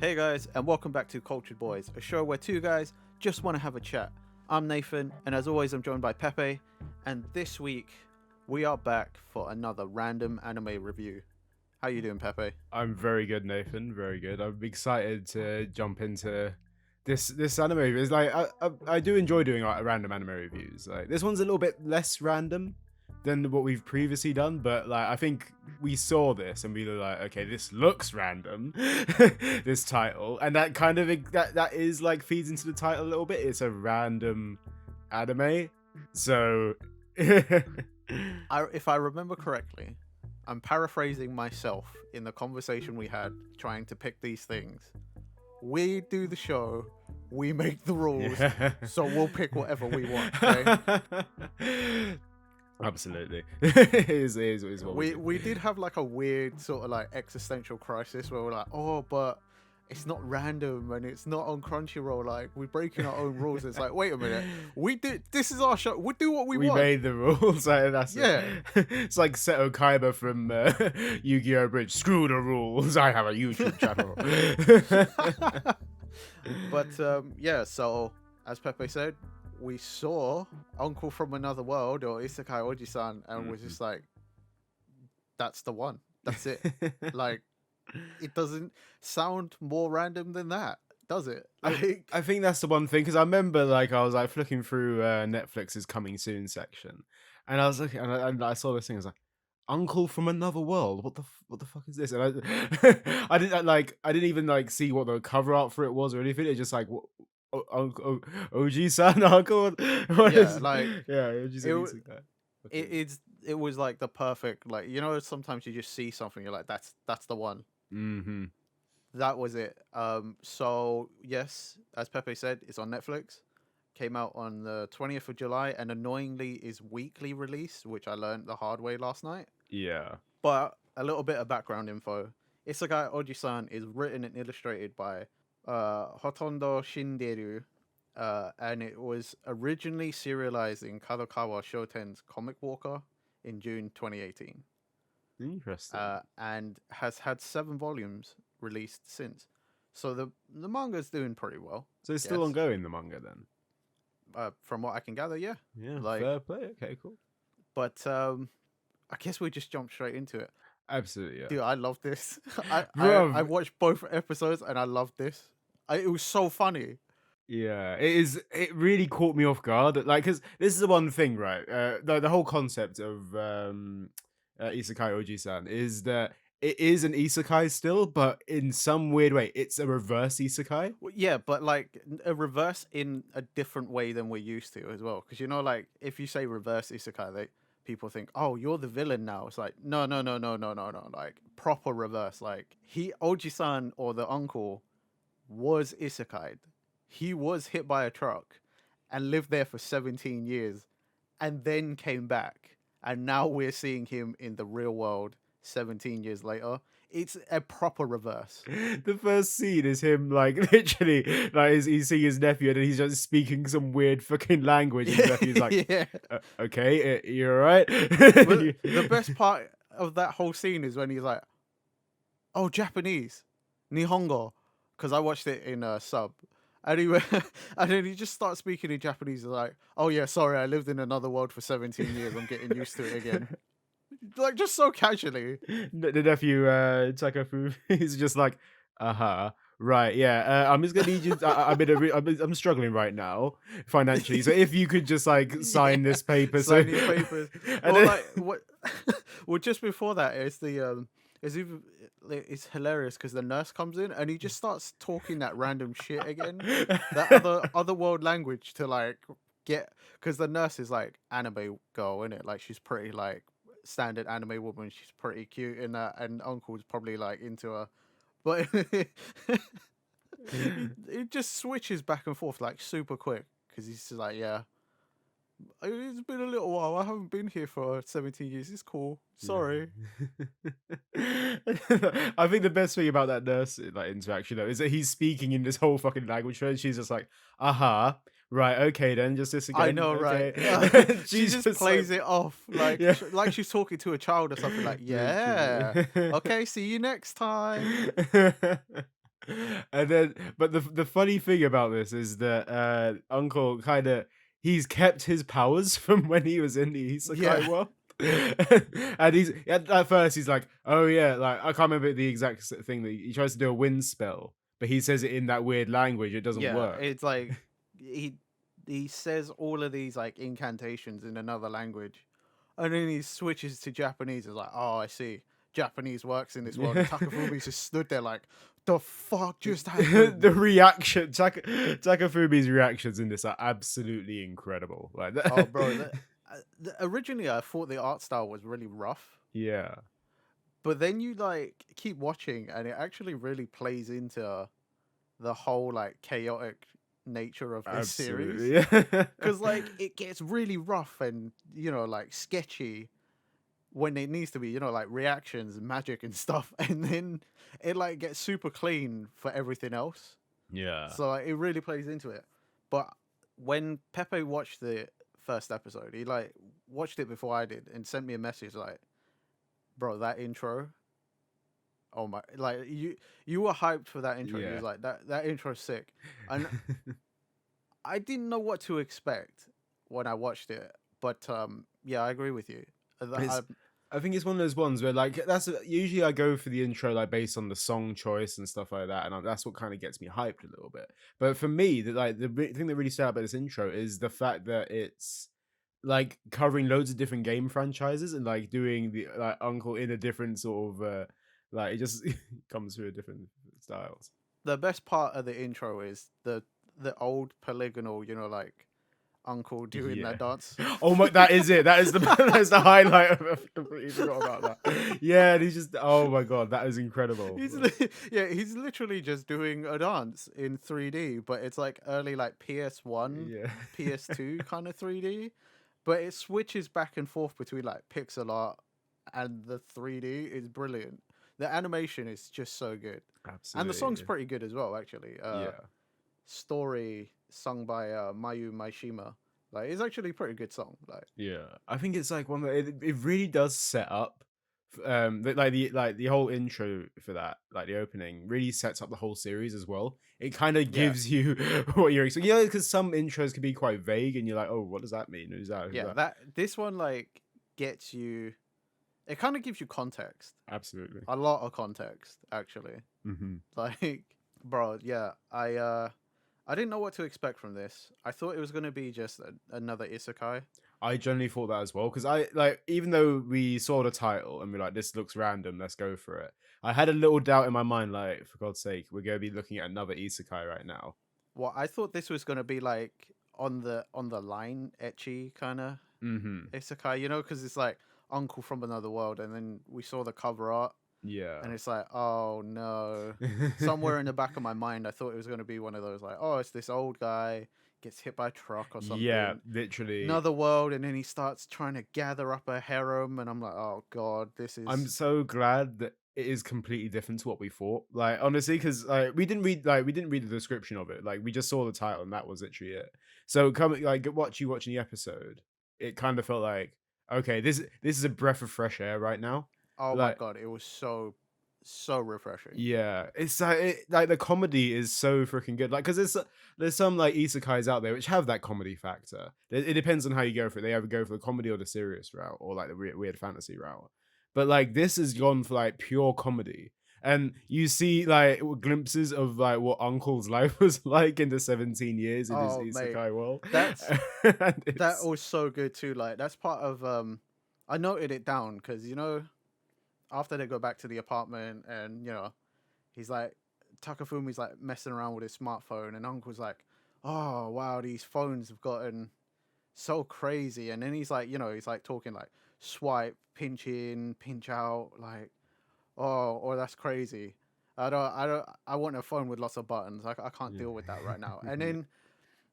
Hey guys, and welcome back to Cultured Boys, a show where two guys just want to have a chat. I'm Nathan, and as always, I'm joined by Pepe, and this week we are back for another random anime review. How you doing, Pepe? I'm very good, Nathan. Very good. I'm excited to jump into this anime. It's like I do enjoy doing like random anime reviews. Like this one's a little bit less random than what we've previously done, but like I think we saw this and we were like, okay, this looks random, this title, and that kind of that is like feeds into the title a little bit. It's a random anime, so If I remember correctly, I'm paraphrasing myself in the conversation we had trying to pick these things. We do the show, we make the rules, so we'll pick whatever we want. Okay? Absolutely. it is what we did have like a weird sort of like existential crisis where we're like, oh, but it's not random and it's not on Crunchyroll. Like, we're breaking our own rules. It's like, wait a minute, this is our show. We do what we want. We made the rules. That's yeah. It's like Seto Kaiba from Yu-Gi-Oh! Bridge. Screw the rules. I have a YouTube channel. But yeah, so as Pepe said, we saw Uncle from Another World, or Isekai Ojisan, and was just like, that's the one. That's it. Like, it doesn't sound more random than that, does it? Like, I think that's the one thing, because I remember like I was like flicking through Netflix's coming soon section, and I was looking and I saw this thing. I was like, Uncle from Another World. What the fuck is this? And I didn't even like see what the cover art for it was or anything. It's just like Uncle Oji-san, Uncle. Yeah, like yeah, Oji-san. It was like the perfect, like, you know, sometimes you just see something, you're like, that's the one. Mm-hmm. That was it. So yes, as Pepe said, it's on Netflix. Came out on the 20th of July, and annoyingly is weekly release, which I learned the hard way last night. Yeah. But a little bit of background info. Isekai Oji-san is written and illustrated by Hotondo Shinderu, and it was originally serialized in Kadokawa Shoten's Comic Walker in June 2018. Interesting. And has had 7 volumes released since. So the manga's doing pretty well. So it's still ongoing, the manga, then? From what I can gather, yeah. Yeah, like, fair play. Okay, cool. But I guess we just jump straight into it. Absolutely, yeah. Dude, I love this. I watched both episodes and I loved this. It was so funny. Yeah, it is. It really caught me off guard. Like, because this is the one thing, right? The whole concept of Isekai Oji-san is that it is an isekai still, but in some weird way, it's a reverse isekai. Well, yeah, but like a reverse in a different way than we're used to as well. Because, you know, like if you say reverse isekai, people think, oh, you're the villain now. It's like, no. Like proper reverse. Like Oji-san, or the uncle, was isekai'd. He was hit by a truck and lived there for 17 years and then came back. And now we're seeing him in the real world 17 years later. It's a proper reverse. The first scene is him, like, literally, like, he's seeing his nephew and he's just speaking some weird fucking language. And his nephew's like, yeah. Okay, you're right. The best part of that whole scene is when he's like, oh, Japanese, Nihongo, because I watched it in sub. And and then he just starts speaking in Japanese. He's like, oh yeah, sorry, I lived in another world for 17 years. I'm getting used to it again. Like, just so casually. The nephew, Takafu, he's just like, right, yeah. I'm just gonna need you. I'm struggling right now financially. So if you could just like sign this paper, sign these papers. And then, like, what? Well, just before that, it's hilarious because the nurse comes in and he just starts talking that random shit again, that other world language to like get, because the nurse is like anime girl, isn't it? Like, she's pretty like standard anime woman. She's pretty cute in that, and Uncle's probably like into her, but it just switches back and forth like super quick because he's just like, yeah, it's been a little while. I haven't been here for 17 years. It's cool. Sorry. Yeah. I think the best thing about that nurse like interaction though is that he's speaking in this whole fucking language, and she's just like, right, okay then, just this again. I know, okay. Right? She just plays it off like like she's talking to a child or something. Like, yeah, okay, see you next time. And then, but the funny thing about this is that Uncle kind of he's kept his powers from when he was in the Yeah, Isekai world. And he's at first he's like, oh yeah, like I can't remember the exact thing that he tries to do a wind spell, but he says it in that weird language. It doesn't yeah. work. It's like he he says all of these like incantations in another language, and then he switches to Japanese. It's like, oh, I see. Japanese works in this world, and Yeah. Takafumi's just stood there like, the fuck just The happened? reaction, Takafumi's reactions in this are absolutely incredible. Like Oh, that. bro, originally I thought the art style was really rough, Yeah, but then you like keep watching, and it actually really plays into the whole like chaotic nature of this series. absolutely. Yeah. Because like it gets really rough and like sketchy when it needs to be, like reactions and magic and stuff, and then it like gets super clean for everything else. Yeah. So like, it really plays into it. But when Pepe watched the first episode, he like watched it before I did and sent me a message like, "Bro, that intro, oh my, like you were hyped for that intro. You Yeah. was like that intro's sick." And I didn't know what to expect when I watched it, but yeah, I agree with you. It's I think it's one of those ones where like usually I go for the intro like based on the song choice and stuff like that, and that's what kind of gets me hyped a little bit. But for me, the thing that really stood out about this intro is the fact that it's like covering loads of different game franchises and like doing the like Uncle in a different sort of like it just comes through a different styles. The best part of the intro is the old polygonal, like uncle doing Yeah. that dance. Oh my, that is it. That is the that's the highlight of it. I completely forgot about that. Yeah, and he's just oh my god, that is incredible. Yeah, he's literally just doing a dance in 3D, but it's like early like PS1, Yeah. PS2 kind of 3D, but it switches back and forth between like pixel art and the 3D is brilliant. The animation is just so good. And the song's Absolutely. pretty good as well, actually. Yeah. Story sung by Mayu Maishima. Like, it's actually a pretty good song. Like, Yeah. I think it's like one that it really does set up the whole intro for that, like the opening, really sets up the whole series as well. It kind of yeah, gives you what you're expecting. Because some intros can be quite vague, and you're like, oh, what does that mean? Who's that? Who's yeah. that? This one like gets you. It kind of gives you context, Absolutely. a lot of context, actually. Hmm. Like, bro, yeah, I didn't know what to expect from this. I thought it was gonna be just another isekai. I generally thought that as well because I like even though we saw the title and we're like this looks random, let's go for it. I had a little doubt in my mind, like for God's sake, we're gonna be looking at another isekai right now. Well, I thought this was gonna be like on the line etchy kind of Hmm. isekai, because it's like uncle from another world, and then we saw the cover art, Yeah. and it's like, oh no. Somewhere in the back of my mind, I thought it was going to be one of those like, oh, it's this old guy gets hit by a truck or Yeah, something, literally. another world, and then he starts trying to gather up a harem, and I'm like, oh god, this I'm is. so glad that it is completely different to what we thought. Like honestly, because we didn't read the description of it. Like we just saw the title and that was literally it. So coming like watching the episode, it kind of felt like okay, this is a breath of fresh air right now. Oh my Like god, it was so refreshing. yeah, it's like the comedy is so freaking good. Like, because there's some like isekais out there which have that comedy factor. It depends on how you go for it. They either go for the comedy or the serious route, or like the weird fantasy route. But like this has gone for like pure comedy, and you see like glimpses of like what Uncle's life was like in the 17 years in his Oh mate, isekai world. that's And that it's was so good too. Like, that's part of I noted it down because after they go back to the apartment, and he's like, Takafumi's like messing around with his smartphone, and Uncle's like, oh wow, these phones have gotten so crazy. And then he's like, he's like talking like swipe, pinch in, pinch out, like, oh that's crazy. I want a phone with lots of buttons. I can't deal with that right now. And yeah.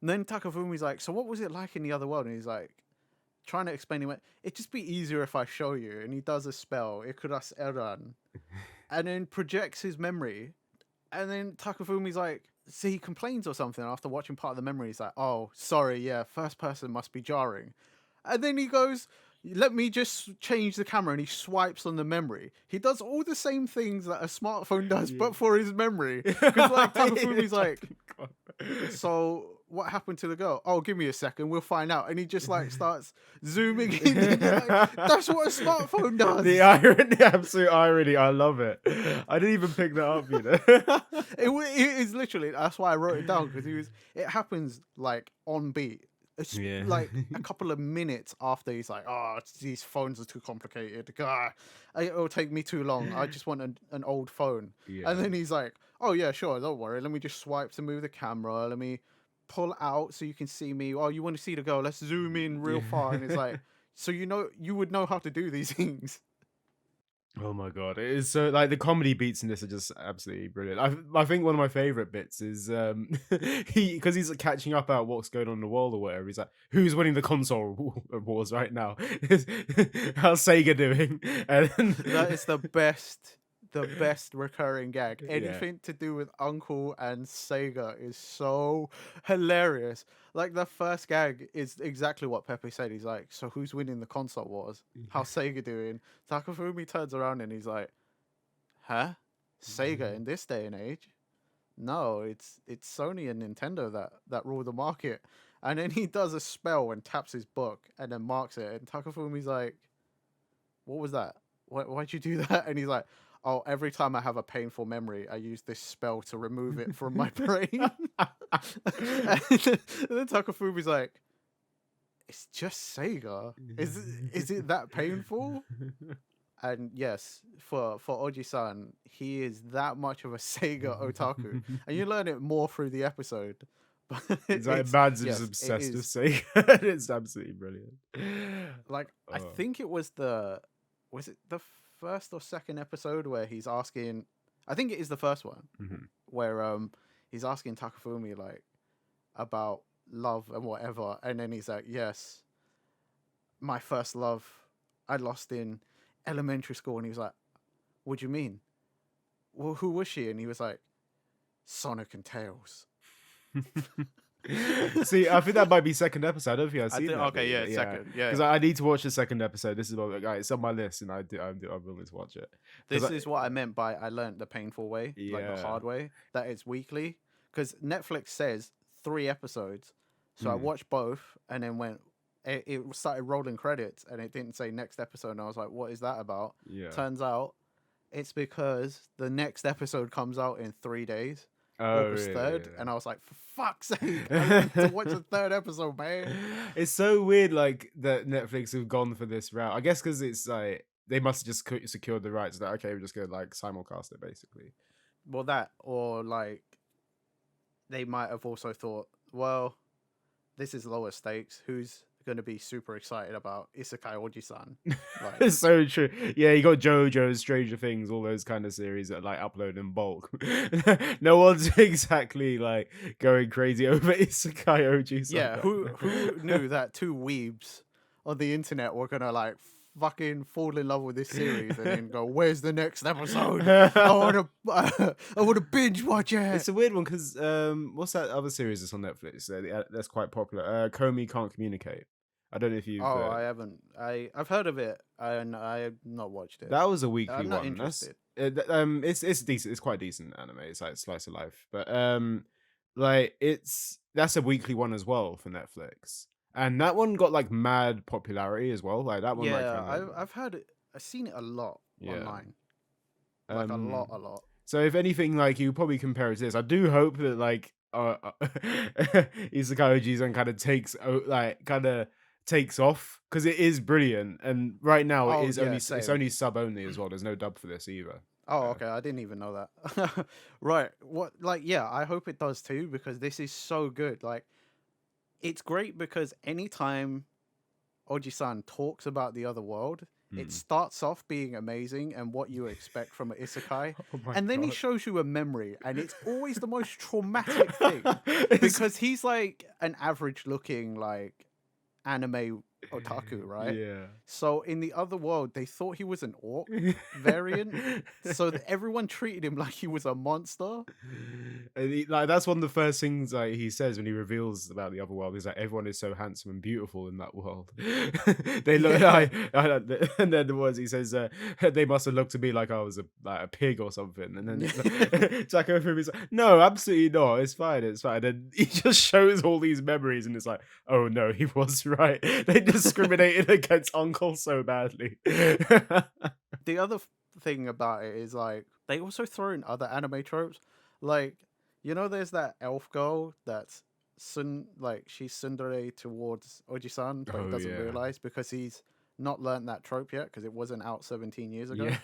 then Takafumi's like, so what was it like in the other world? And he's like, trying to explain it. It'd just be easier if I show you. And he does a spell, Ikuras Eran, and then projects his memory. And then Takafumi's like, so he complains or something after watching part of the memory. He's like, oh, sorry, yeah, first person must be jarring. And then he goes, let me just change the camera, and he swipes on the memory. He does all the same things that a smartphone does, Yeah. but for his memory. Because like Takafumi's like, God. so what happened to the girl? Oh, give me a second, we'll find out. And he just like starts zooming in. And he's like, that's what a smartphone does. The irony, the absolute irony. I love it. I didn't even pick that up, you know. It is literally, that's why I wrote it down, because it happens like on beat. It's Yeah. like a couple of minutes after he's like, oh, these phones are too complicated. God, it'll take me too long. I just want an old phone. Yeah. And then he's like, oh yeah, sure, don't worry. Let me just swipe to move the camera. Let me pull out so you can see me. Oh, you want to see the girl? Let's zoom in real far. And it's like, so you would know how to do these things. Oh my god, it is so like the comedy beats in this are just absolutely brilliant. I think one of my favorite bits is because he's like, catching up about what's going on in the world or whatever. He's like, who's winning the console wars right now? How's Sega doing? And That is the best recurring gag. Anything to do with Uncle and Sega is so hilarious. Like the first gag is exactly what Pepe said. He's like, so who's winning the console wars? How's Sega doing? Takafumi turns around and he's like, huh? Sega in this day and age? No, it's Sony and Nintendo that rule the market. And then he does a spell and taps his book and then marks it. And Takafumi's like, what was that? Why'd you do that? And he's like, oh, every time I have a painful memory, I use this spell to remove it from my brain. And then Takafumi's like, it's just Sega. Is it that painful? And yes, for Oji-san, he is that much of a Sega otaku. And you learn it more through the episode. But it's like Mads is obsessed with Sega. It's absolutely brilliant. Like, I think it was the first or second episode where he's asking, I think it is the first one, where he's asking Takafumi like about love and whatever, and then he's like, yes, my first love I lost in elementary school. And he was like, what do you mean? Well, who was she? And he was like, Sonic and Tails. See, I think that might be second episode. I don't think I've seen that. Okay, yeah, second, yeah. Because I need to watch the second episode. This is what it's on my list, and I'm willing to watch it. This is what I meant by I learned the painful way, like the hard way. That it's weekly, because Netflix says 3 episodes. So I watched both, and then it started rolling credits, and it didn't say next episode. And I was like, what is that about? Yeah. Turns out it's because the next episode comes out in 3 days. August 3rd, and I was like, for fuck's sake, I need to watch the 3rd episode, man. It's so weird, like that Netflix have gone for this route. I guess because it's like they must have just secured the rights. That okay, we're just gonna like simulcast it, basically. Well, that or like they might have also thought, well, this is lower stakes. Who's going to be super excited about Isekai Ojisan? Like, it's so true. Yeah, you got JoJo's, Stranger Things, all those kind of series that like upload in bulk. No one's exactly like going crazy over Isekai Ojisan. Yeah, who knew that 2 weebs on the internet were gonna like fucking fall in love with this series and then go, where's the next episode? I wanna binge watch it. It's a weird one because what's that other series that's on Netflix that's quite popular? Comey Can't Communicate. I don't know if you've. I haven't. I've heard of it and I have not watched it. That was a weekly I'm not one. interested. It's decent. It's quite decent anime. It's like slice of life, but like that's a weekly one as well for Netflix, and that one got like mad popularity as well. Like that one. Yeah, I've heard it. I've seen it a lot online. Like a lot. So if anything, like you probably compare it to this. I do hope that like Isekai Ojisan kind of takes off because it is brilliant, and right now it is it's only sub only as well. There's no dub for this either. Oh, okay. I didn't even know that. Right. What? Like, yeah. I hope it does too, because this is so good. Like, it's great because anytime Oji-san talks about the other world, it starts off being amazing and what you expect from an isekai, and then he shows you a memory, and it's always the most traumatic thing because he's like an average-looking like anime otaku, right? Yeah. So in the other world, they thought he was an orc variant, so everyone treated him like he was a monster. And like that's one of the first things like he says when he reveals about the other world is that everyone is so handsome and beautiful in that world. They look Yeah, and then the words he says, they must have looked to me like I was a pig or something. And then Taco Fumi's like, no, absolutely not. It's fine. It's fine. And he just shows all these memories, and it's like, oh no, he was right. They discriminated against Uncle so badly. the other thing about it is like they also throw in other anime tropes, like there's that elf girl that's like she's tsundere towards Ojisan, but he Oh doesn't yeah. realize because he's not learned that trope yet because it wasn't out 17 years ago. Yeah.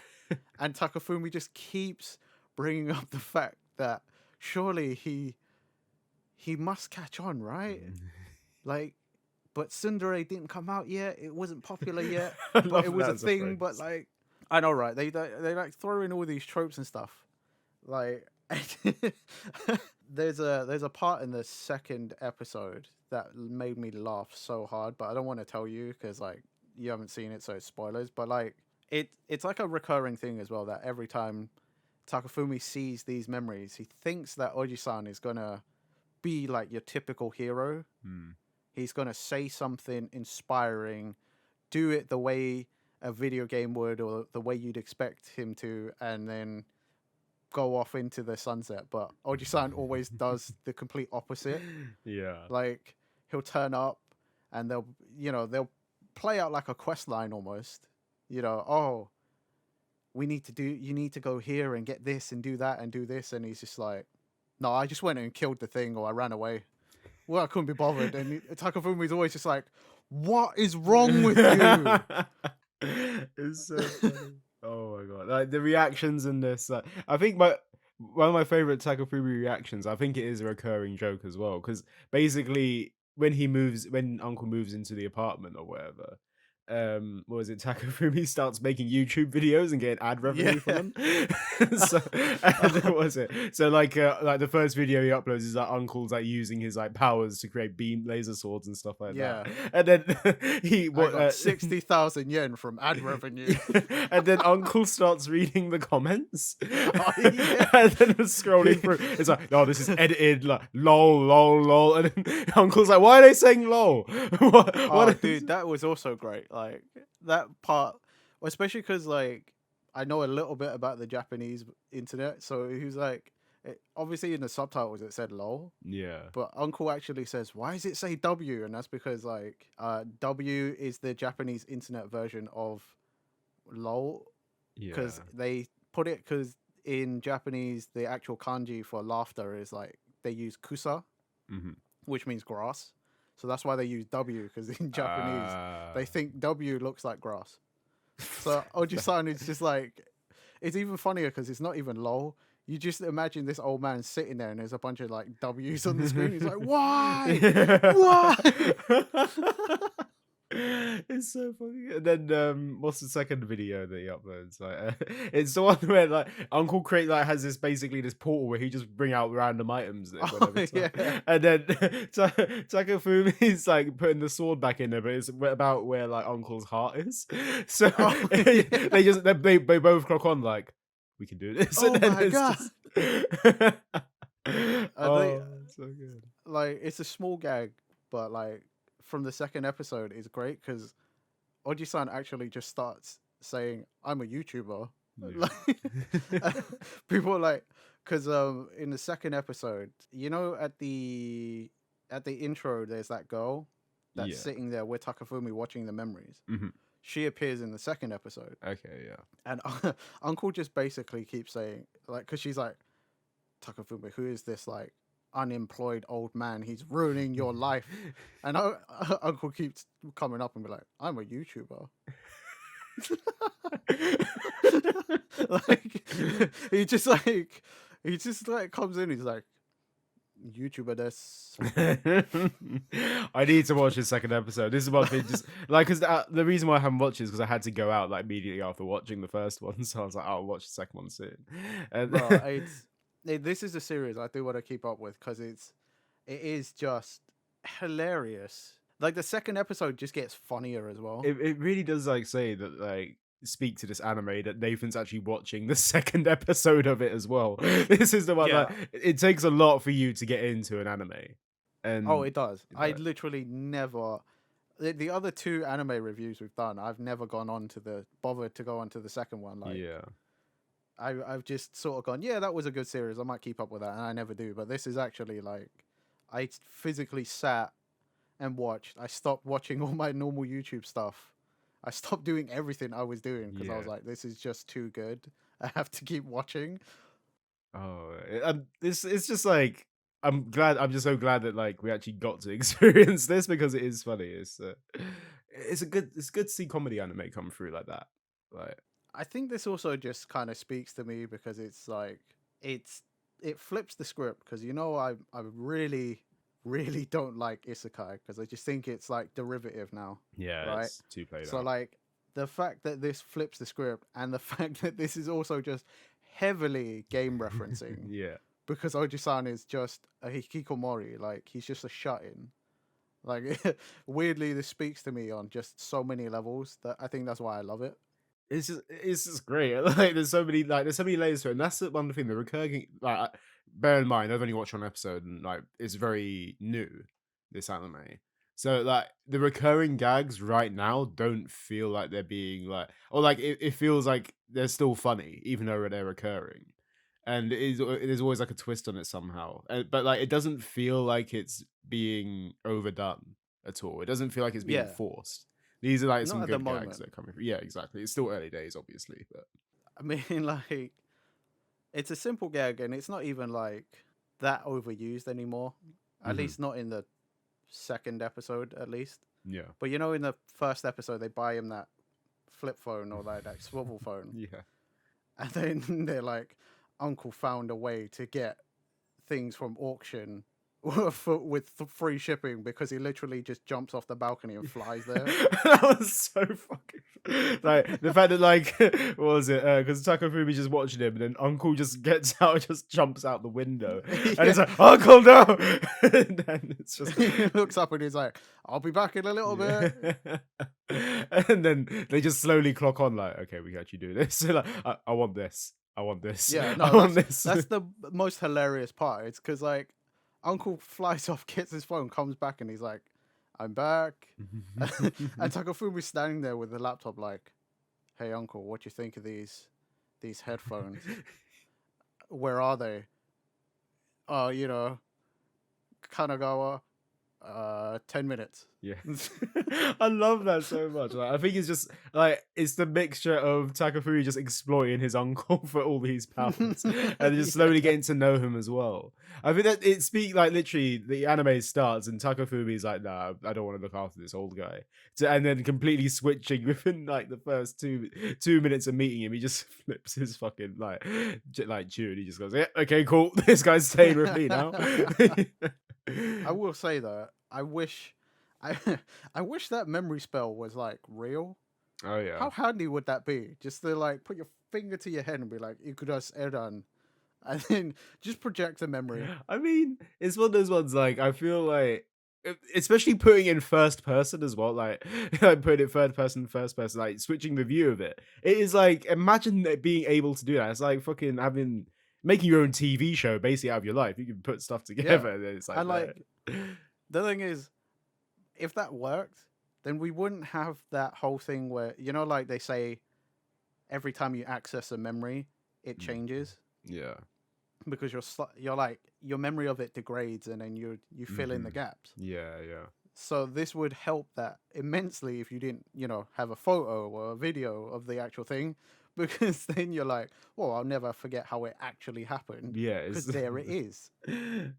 And Takafumi just keeps bringing up the fact that surely he must catch on, right? Like, but tsundere didn't come out yet. It wasn't popular yet, I but love it was that a as a thing. But phrase. like, I know, right? They like throw in all these tropes and stuff. Like, there's a part in the second episode that made me laugh so hard, but I don't want to tell you because like you haven't seen it, so it's spoilers. But like, it's like a recurring thing as well that every time Takafumi sees these memories, he thinks that Oji-san is gonna be like your typical hero. Hmm. He's gonna say something inspiring, do it the way a video game would or the way you'd expect him to, and then go off into the sunset. But Oji-san always does the complete opposite. Yeah. Like he'll turn up and they'll play out like a quest line almost. Oh, you need to go here and get this and do that and do this, and he's just like, no, I just went and killed the thing or I ran away. Well, I couldn't be bothered. And Takafumi's always just like, what is wrong with you? It's so funny. Oh my god! Like the reactions in this, I think one of my favorite Takafumi reactions. I think it is a recurring joke as well, because basically when Uncle moves into the apartment or whatever, what was it? Takafumi starts making YouTube videos and getting ad Yeah. revenue from them. So, and what was it? So like the first video he uploads is like Uncle's like using his like powers to create beam laser swords and stuff like Yeah. that. And then I got 60,000 yen from ad revenue. and then Uncle starts reading the comments. Oh, yeah. And then scrolling through. It's like, no, this is edited, like lol, lol, lol. And then Uncle's like, why are they saying lol? Oh, dude, that was also great. Like that part, especially because like I know a little bit about the Japanese internet, so he was like, obviously in the subtitles it said "lol," Yeah. but Uncle actually says, "Why does it say W?" And that's because like W is the Japanese internet version of "lol" Yeah. because they put it because in Japanese the actual kanji for laughter is like they use kusa, Mhm. which means grass. So that's why they use W because in Japanese they think W looks like grass. So Oji-san is just like, it's even funnier because it's not even lol. You just imagine this old man sitting there and there's a bunch of like W's on the screen. He's like, why? Why? It's so funny. And then what's the second video that he uploads? Like, it's the one where like Uncle Crate like has this portal where he just bring out random items whenever time. Yeah. And then Takafumi's like putting the sword back in there, but it's about where like Uncle's heart is. So Oh, yeah. they both clock on like, we can do this. Oh And then my it's God. just They, so good. like, it's a small gag, but like from the second episode is great because Oji-san actually just starts saying, I'm a YouTuber. Yeah. Like, people are like, because in the second episode, at the intro, there's that girl that's Yeah. sitting there with Takafumi watching the memories. Mhm. She appears in the second episode, Okay, yeah. and Uncle just basically keeps saying, like, because she's like, Takafumi, who is this like unemployed old man? He's ruining your life. And Uncle keeps coming up and be like, I'm a YouTuber. Like he just like comes in, he's like, YouTuber this. I need to watch the second episode. This is one thing, just like, because the reason why I haven't watched it is because I had to go out like immediately after watching the first one, so I was like, I'll watch the second one soon. And Bro, this is a series I do want to keep up with because it is just hilarious. Like the second episode just gets funnier as well. It really does like say that like speak to this anime that Nathan's actually watching the second episode of it as well. This is the one Yeah. like it takes a lot for you to get into an anime, Oh, and it does. I like, literally never. The other two anime reviews we've done, I've never gone on to bothered to go on to the second one. Like, yeah, I've just sort of gone, yeah, that was a good series. I might keep up with that, and I never do. But this is actually like, I physically sat and watched. I stopped watching all my normal YouTube stuff. I stopped doing everything I was doing because I was yeah. like, this is just too good. I have to keep watching. Oh, this it's just like I'm just so glad that like we actually got to experience this because it is funny. It's good to see comedy anime come through like that. Like, I think this also just kind of speaks to me because it's like it's it flips the script because I really really don't like isekai because I just think it's like derivative now, yeah, right? it's too played So out. like the fact that this flips the script and the fact that this is also just heavily game referencing Yeah. because Ojisan is just a hikikomori, like he's just a shut-in. Like weirdly, this speaks to me on just so many levels that I think that's why I love it. It's just great. Like there's so many layers to it, and that's the one thing. The recurring bear in mind, I've only watched one episode, and like it's very new. This anime, so like the recurring gags right now don't feel like they're being like, or like it feels like they're still funny, even though they're recurring, and there's always like a twist on it somehow. But like it doesn't feel like it's being overdone at all. It doesn't feel like it's being Yeah, forced. These are like not some at the good gags moment. that are coming through. Yeah, exactly. It's still early days, obviously, but I mean, like it's a simple gag and it's not even like that overused anymore. At mhm, least not in the second episode, at least. yeah, But in the first episode, they buy him that flip phone or that swivel phone, yeah. and then they're like, "Uncle found a way to get things from auction with free shipping because he literally just jumps off the balcony and flies there." That was so fucking like the fact that like what was it? Because Takafumi just watching him, and then Uncle just gets out, just jumps out the window, and Yeah. it's like Uncle no, and then it's just He looks up and he's like, "I'll be back in a little bit." yeah. And then they just slowly clock on like, okay, we can actually do this. Like, I want this. I want this. Yeah, I no, want this. that's the most hilarious part. It's because like Uncle flies off, gets his phone, comes back, and he's like, "I'm back." And Takefumi's standing there with the laptop, like, "Hey, Uncle, what you think of these headphones? Where are they? Oh, Kanagawa, 10 minutes." Yeah. I love that so much. Like, I think it's just like it's the mixture of Takafuri just exploiting his uncle for all these powers and just slowly Yeah. getting to know him as well. I think that it speaks like literally the anime starts and Takafumi's like, nah, I don't want to look after this old guy. And then completely switching within like the first 2 minutes of meeting him, he just flips his fucking like tune. He just goes, yeah, okay, cool. This guy's staying with me now. I will say though, I I wish that memory spell was like real. Oh yeah. How handy would that be? Just to like put your finger to your head and be like, "Ikudas Eran," and then just project a memory. I mean, it's one of those ones like I feel like especially putting in first person as well, like like putting it third person, first person, like switching the view of it. It is like imagine being able to do that. It's like fucking having making your own TV show basically out of your life. You can put stuff Yeah, together and it's like and like the thing is, if that worked, then we wouldn't have that whole thing where like they say, every time you access a memory, it Mm, changes yeah. because you're like your memory of it degrades, and then you fill in the Hmm. gaps. Yeah, yeah. So this would help that immensely if you didn't, have a photo or a video of the actual thing, because then you're like, well, I'll never forget how it actually happened Yeah, because it's there it is.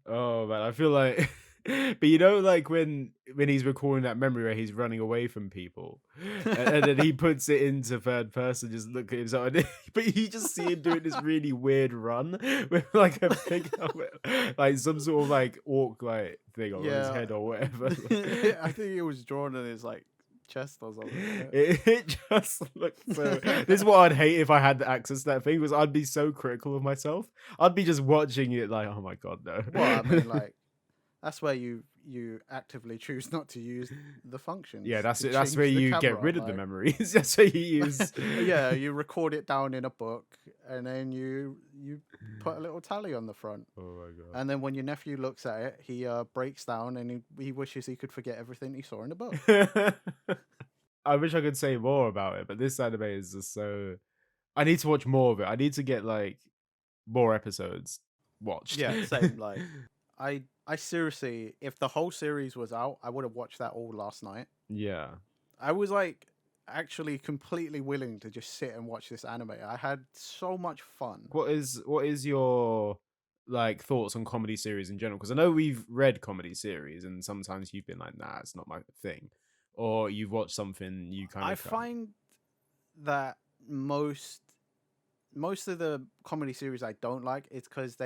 oh man, I feel like but like when he's recording that memory where he's running away from people and then he puts it into third person, just look at himself and but you just see him doing this really weird run with like a big helmet, like some sort of like orc like thing on his Yeah, head or whatever. I think it was drawn on his like chest or something. It just looks so. This is what I'd hate if I had access to that thing, was I'd be so critical of myself. I'd be just watching it like, oh my god, no. Well, I mean, like that's where you you actively choose not to use the Yeah, functions that's to it. That's where change the you get camera. rid of the Like, memories. That's where you use. yeah, you record it down in a book, and then you put a little tally on the front. Oh my god. And then when your nephew looks at it, he breaks down and he wishes he could forget everything he saw in the book. I wish I could say more about it, but this anime is just so. I need to watch more of it. I need to get like more episodes watched. Yeah, same. Like, I seriously, if the whole series was out, I would have watched that all last night. Yeah. I was like actually completely willing to just sit and watch this anime. I had so much fun. What is your like thoughts on comedy series in general? Because I know we've read comedy series, and sometimes you've been like, "Nah, it's not my thing," or you've watched something you kind I of. find that most of the comedy series I don't like, it's because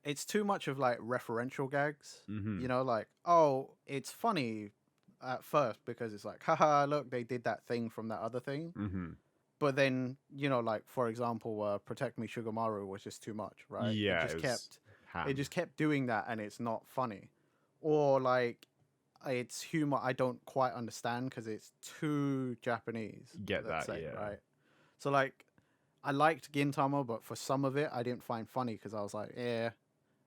it's too much of like referential gags. Mm-hmm. You know, like, oh, it's funny at first because it's like, haha, look, they did that thing from that other thing. Mm-hmm. But then, you know, like for example, Protect Me Sugamaru was just too much, right? Yeah, it was It ham. just kept doing that, and it's not funny. Or like, it's humor I don't quite understand because it's too Japanese. Get Let's that? say, Yeah. right? So like, I liked Gintama, but for some of it, I didn't find funny because I was like, yeah,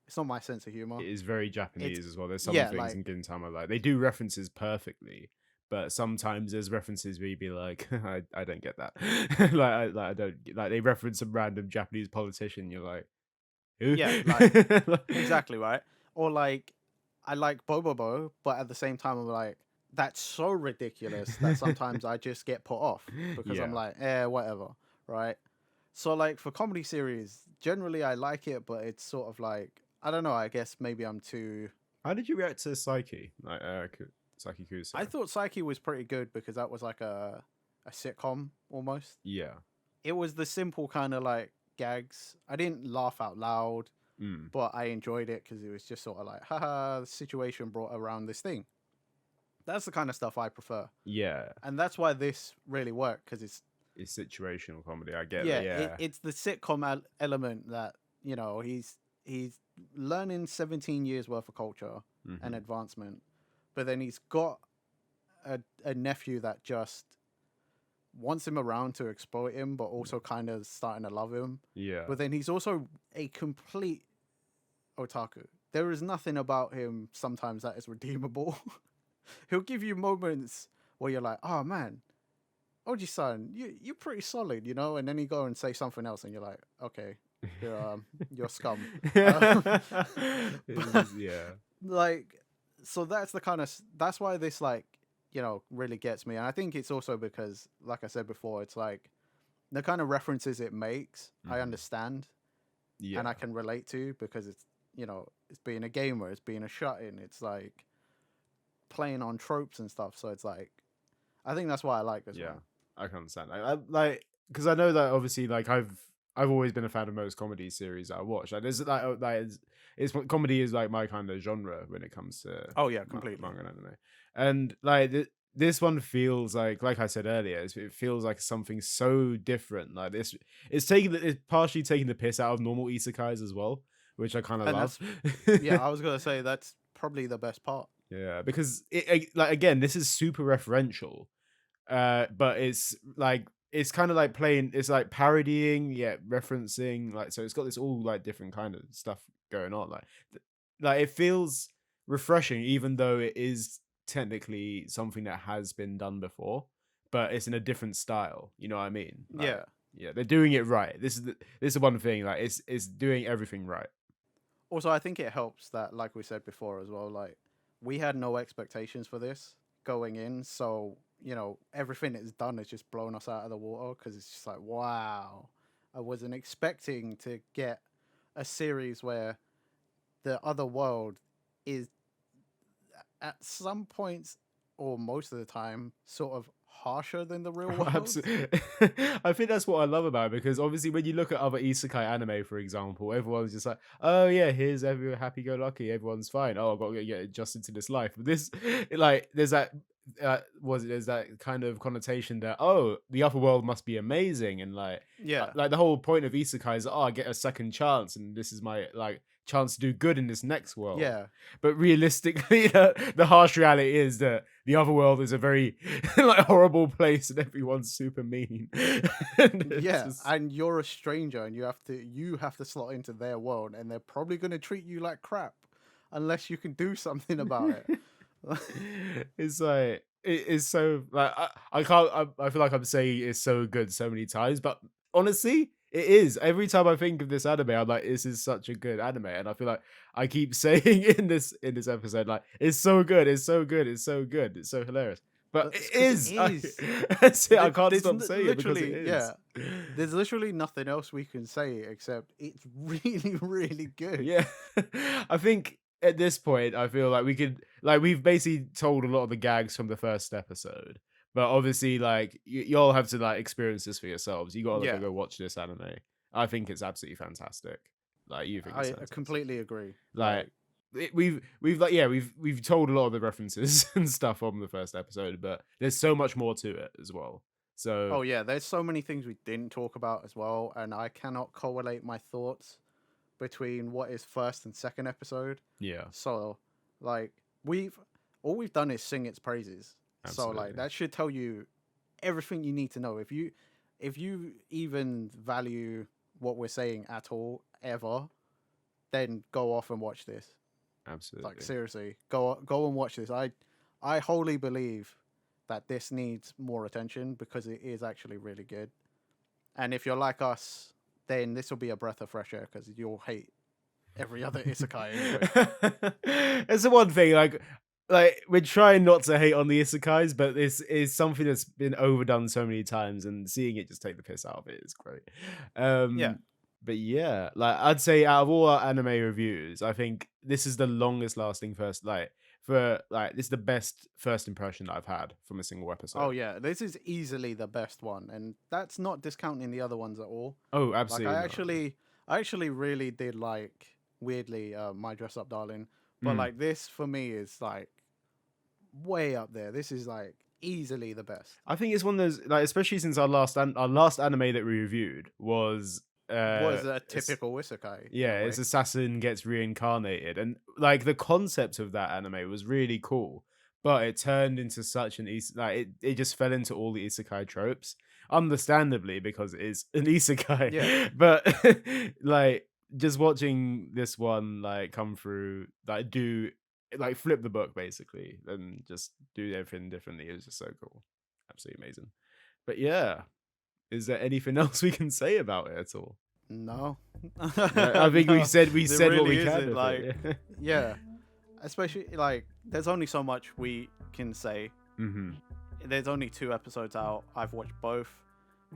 it's not my sense of humor. It is very It's Japanese as well. There's some yeah, things like in Gintama like they do references perfectly, but sometimes there's references where you'd be like, I don't get that. I don't like they reference some random Japanese politician. You're like, who? yeah, like exactly right. Or like, I like Bobobo, but at the same time, I'm like, that's so ridiculous that sometimes I just get put off because I'm Yeah. like, whatever, right? So like for comedy series, generally I like it, but it's sort of like, I don't know. I guess maybe I'm too. How did you react to Psyche? Like Psyche Kuso? I thought Psyche was pretty good because that was like a sitcom almost. Yeah. It was the simple kind of like gags. I didn't laugh out loud, Mm. but I enjoyed it because it was just sort of like, haha, the situation brought around this thing. That's the kind of stuff I prefer, Yeah. and that's why this really worked because It's situational comedy. I get yeah, that. Yeah. it's the sitcom element that you know he's learning 17 years worth of culture and Mm-hmm. advancement, but then he's got a nephew that just wants him around to exploit him, but also kind of starting to love him. Yeah. But then he's also a complete otaku. There is nothing about him sometimes that is redeemable. He'll give you moments where you're like, oh man, Oji-san, you're pretty solid, you know? And then you go and say something else and you're like, okay, you're scum. Um, Yeah. like, so that's the kind of, that's why this like, you know, really gets me. And I think it's also because, like I said before, it's like the kind of references it makes, I Mhm. understand Yeah. and I can relate to because it's, you know, it's being a gamer, it's being a shut-in, it's like playing on tropes and stuff. So it's like, I think that's why I like this Yeah, one. I can understand. Like because I know that obviously, like I've always been a fan of most comedy series that I watch. Like there's it's what comedy is like my kind of genre when it comes to Oh yeah, completely. manga and anime, and like this one feels like I said earlier, it feels like something so different. Like this, it's partially taking the piss out of normal isekais as well, which I kind of And love. yeah, I was gonna say that's probably the best part. Yeah, because like again, this is super referential, but it's kind of like playing, it's like parodying, yeah, referencing, like so it's got this all like different kind of stuff going on. Like it feels refreshing, even though it is technically something that has been done before, but it's in a different style. You know what I mean? Like, Yeah. yeah, they're doing it right. This is the one thing. Like it's doing everything right. Also, I think it helps that, like we said before as well, like we had no expectations for this going in, so you know everything it's done has just blown us out of the water because it's just like, wow, I wasn't expecting to get a series where the other world is at some points or most of the time sort of harsher than the real world. Absolutely. I think that's what I love about it because obviously when you look at other isekai anime, for example, everyone's just like, oh yeah, here's everyone happy go lucky, everyone's fine. Oh, I've got to get adjusted to this life. But this, like, there's that there's that kind of connotation that, oh, the upper world must be amazing, and Yeah, like the whole point of isekai is, oh, I get a second chance and this is my like chance to do good in this next world. yeah, But realistically, the harsh reality is that the other world is a very like horrible place and everyone's super mean. And it's yeah. just, And you're a stranger, and you have to slot into their world, and they're probably gonna treat you like crap unless you can do something about it. it's like it's so like I can't I feel like I'm saying it's so good so many times, but honestly it is. Every time I think of this anime, I'm like, this is such a good anime, and I feel like I keep saying in this episode, like, it's so good, it's so good, it's so good, it's so hilarious. But It's it because it is. is. That's it. I can't There's stop saying it because it literally, is. yeah. There's literally nothing else we can say except it's really, really good. Yeah. I think at this point, I feel like we could, like, we've basically told a lot of the gags from the first episode. But obviously, like, y'all have to, like, experience this for yourselves. You gotta Yeah, go watch this anime. I think it's absolutely fantastic. Like, you think it's I fantastic. completely agree. Like, Like, we've like, yeah, we've told a lot of the references and stuff from the first episode, but there's so much more to it as well. So oh yeah, there's so many things we didn't talk about as well, and I cannot correlate my thoughts between what is first and second episode. yeah, So, like, we've all we've done is sing its praises. So, like, absolutely. that should tell you everything you need to know. If you even value what we're saying at all ever, then go off and watch this. Like, Absolutely. seriously, go and watch this. I wholly believe that this needs more attention because it is actually really good. And if you're like us, then this will be a breath of fresh air because you'll hate every other isekai anyway. It's the one thing, like we're trying not to hate on the isekais, but this is something that's been overdone so many times, and seeing it just take the piss out of it is great. Yeah. But yeah, like I'd say out of all our anime reviews, I think this is the longest lasting first, like for like this is the best first impression that I've had from a single Oh episode. yeah, this is easily the best one, and that's not discounting the other ones at all. Oh, Like absolutely not. I actually really did like weirdly My Dress Up Darling, but Mm. like this for me is like way up there. This is like easily the best. I think it's one of those, like, especially since our last anime that we reviewed was Was a it's, typical isekai in yeah, a it's way. assassin gets reincarnated, and like the concept of that anime was really cool, but it turned into such an like it just fell into all the isekai tropes, understandably because it is an Yeah, isekai. But like just watching this one like come through, like do like flip the book basically and just do everything differently, it was just so cool, absolutely amazing. But yeah, is there anything else we can say about it at all? no, No, I think we no, said we there said what we really can isn't. with Like, it. Yeah. yeah, especially like there's only so much we can say. Mm-hmm. There's only 2 episodes out. I've watched both,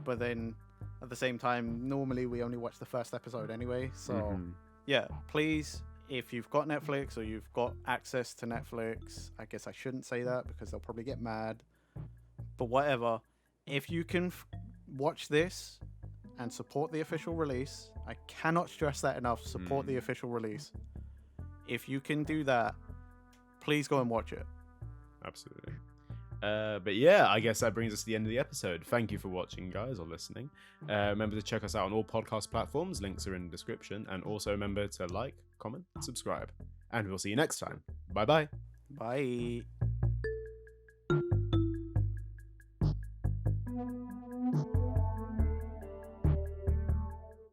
but then at the same time, normally we only watch the first episode anyway. So Mm-hmm. yeah, please, if you've got Netflix or you've got access to Netflix, I guess I shouldn't say that because they'll probably get mad. But whatever, if you can watch this and support the official release, I cannot stress that enough. Support the official release. If you can do that, please go and watch it. Absolutely. But yeah, I guess that brings us to the end of the episode. Thank you for watching, guys, or listening. Remember to check us out on all podcast platforms. Links are in the description. And also remember to like, comment, subscribe. And we'll see you next time. Bye-bye. Bye.